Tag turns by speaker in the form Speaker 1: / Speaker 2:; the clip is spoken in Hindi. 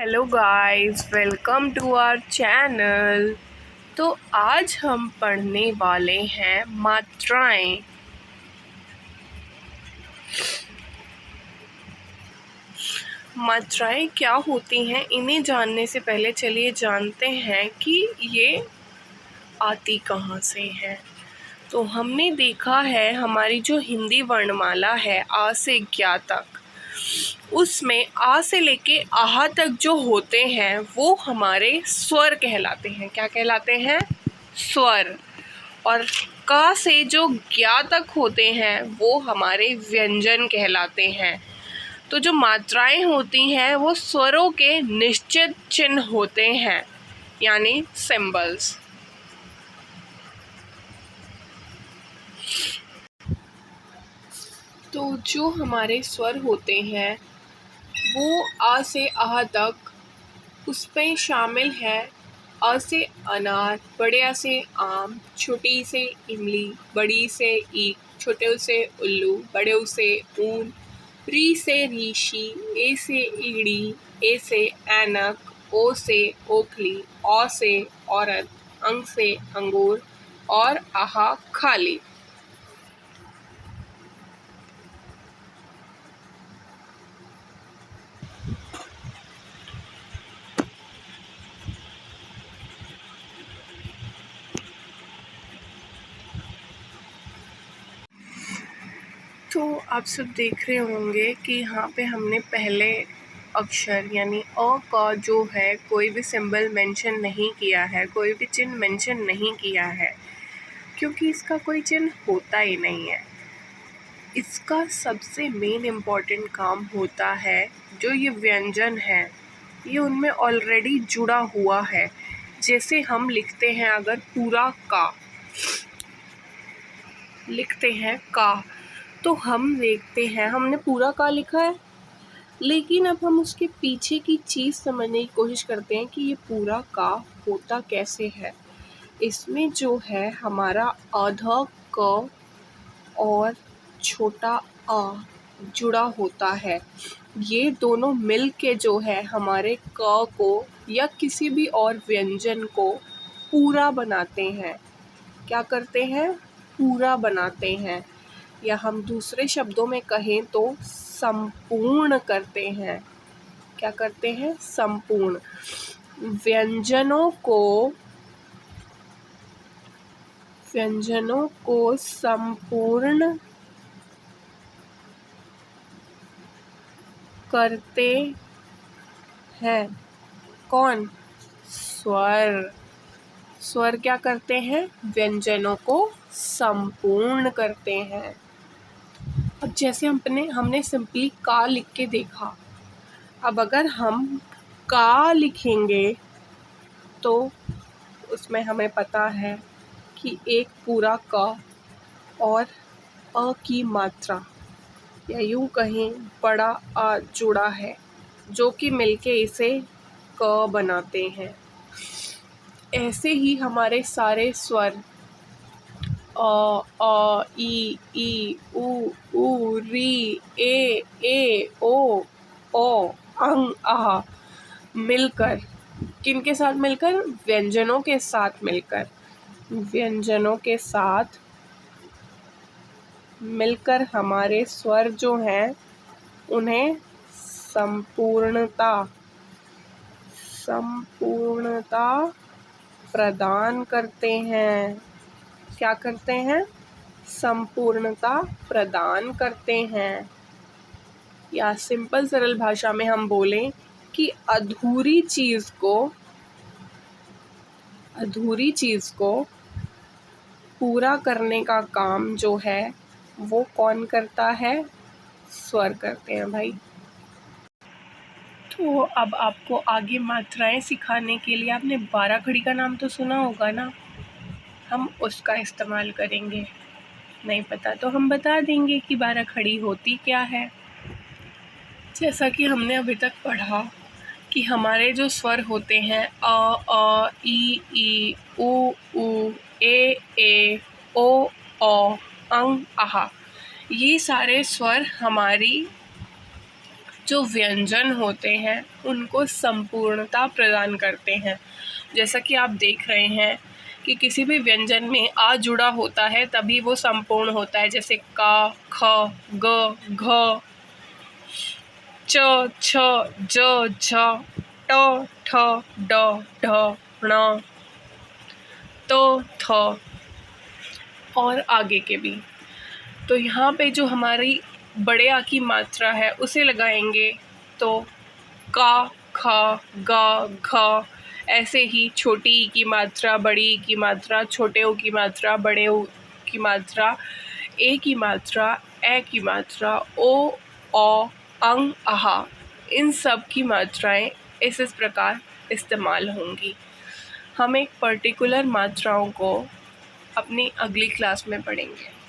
Speaker 1: Hello guys, welcome to our channel. तो आज हम पढ़ने वाले हैं मात्राएं। मात्राएं क्या होती हैं, इन्हें जानने से पहले चलिए जानते हैं कि ये आती कहाँ से हैं। तो हमने देखा है हमारी जो हिंदी वर्णमाला है आ से ज्ञा तक, उसमें आ से लेके आहा तक जो होते हैं वो हमारे स्वर कहलाते हैं। क्या कहलाते हैं? स्वर। और का से जो ज्ञा तक होते हैं वो हमारे व्यंजन कहलाते हैं। तो जो मात्राएं होती हैं वो स्वरों के निश्चित चिन्ह होते हैं, यानी सिंबल्स। तो जो हमारे स्वर होते हैं वो आ से आह तक, उसमें शामिल है अ से अनार, बड़े आ से आम, छोटी से इमली, बड़ी से ईख, छोटे ऊ से उल्लू, बड़े ऊ से ऊन, री से ऋषि, ए से ईड़ी, ए से ऐनक, ओ से ओखली, औ से औरत, अंग से अंगूर और आहा खाली। तो आप सब देख रहे होंगे कि यहाँ पे हमने पहले अक्षर यानी अ का जो है कोई भी सिंबल मेंशन नहीं किया है, कोई भी चिन्ह मेंशन नहीं किया है, क्योंकि इसका कोई चिन्ह होता ही नहीं है। इसका सबसे मेन इम्पॉर्टेंट काम होता है जो ये व्यंजन है, ये उनमें ऑलरेडी जुड़ा हुआ है। जैसे हम लिखते हैं, अगर पूरा का लिखते हैं का, तो हम देखते हैं हमने पूरा का लिखा है, लेकिन अब हम उसके पीछे की चीज़ समझने की कोशिश करते हैं कि ये पूरा का होता कैसे है। इसमें जो है हमारा आधा क और छोटा आ जुड़ा होता है। ये दोनों मिल के जो है हमारे क को या किसी भी और व्यंजन को पूरा बनाते हैं। क्या करते हैं? पूरा बनाते हैं, या हम दूसरे शब्दों में कहें तो संपूर्ण करते हैं। क्या करते हैं? संपूर्ण। व्यंजनों को संपूर्ण करते हैं कौन? स्वर। स्वर क्या करते हैं? व्यंजनों को संपूर्ण करते हैं। अब जैसे हमने सिंपली का लिख के देखा, अब अगर हम का लिखेंगे तो उसमें हमें पता है कि एक पूरा का और अ की मात्रा, या यूँ कहें बड़ा आ जुड़ा है, जो कि मिलके इसे क बनाते हैं। ऐसे ही हमारे सारे स्वर अ ई ऊ री ए ओ अंग आह मिलकर, किनके साथ मिलकर? व्यंजनों के साथ मिलकर। व्यंजनों के साथ मिलकर हमारे स्वर जो हैं उन्हें संपूर्णता प्रदान करते हैं। क्या करते हैं? संपूर्णता प्रदान करते हैं। या सिंपल सरल भाषा में हम बोलें कि अधूरी चीज़ को पूरा करने का काम जो है वो कौन करता है? स्वर करते हैं भाई। तो अब आपको आगे मात्राएं सिखाने के लिए आपने 12 खड़ी का नाम तो सुना होगा ना, हम उसका इस्तेमाल करेंगे। नहीं पता तो हम बता देंगे कि 12 खड़ी होती क्या है। जैसा कि हमने अभी तक पढ़ा कि हमारे जो स्वर होते हैं ई ऊ ए ओ अंग आहा, ये सारे स्वर हमारी जो व्यंजन होते हैं उनको संपूर्णता प्रदान करते हैं। जैसा कि आप देख रहे हैं कि किसी भी व्यंजन में आ जुड़ा होता है तभी वो संपूर्ण होता है, जैसे का, ख, ग, घ, च, छ, ज, झ, ट, ठ, ड, ढ, ण, त, थ और आगे के भी। तो यहाँ पे जो हमारी बड़े आ की मात्रा है उसे लगाएंगे तो का, ख, ग, घ। ऐसे ही छोटी ई की मात्रा, बड़ी ई की मात्रा, छोटे ओ की मात्रा, बड़े ओ की मात्रा, ए की मात्रा, ए की मात्रा, ओ, औ, अंग, आहा, इन सब की मात्राएं इस प्रकार इस्तेमाल होंगी। हम एक पर्टिकुलर मात्राओं को अपनी अगली क्लास में पढ़ेंगे।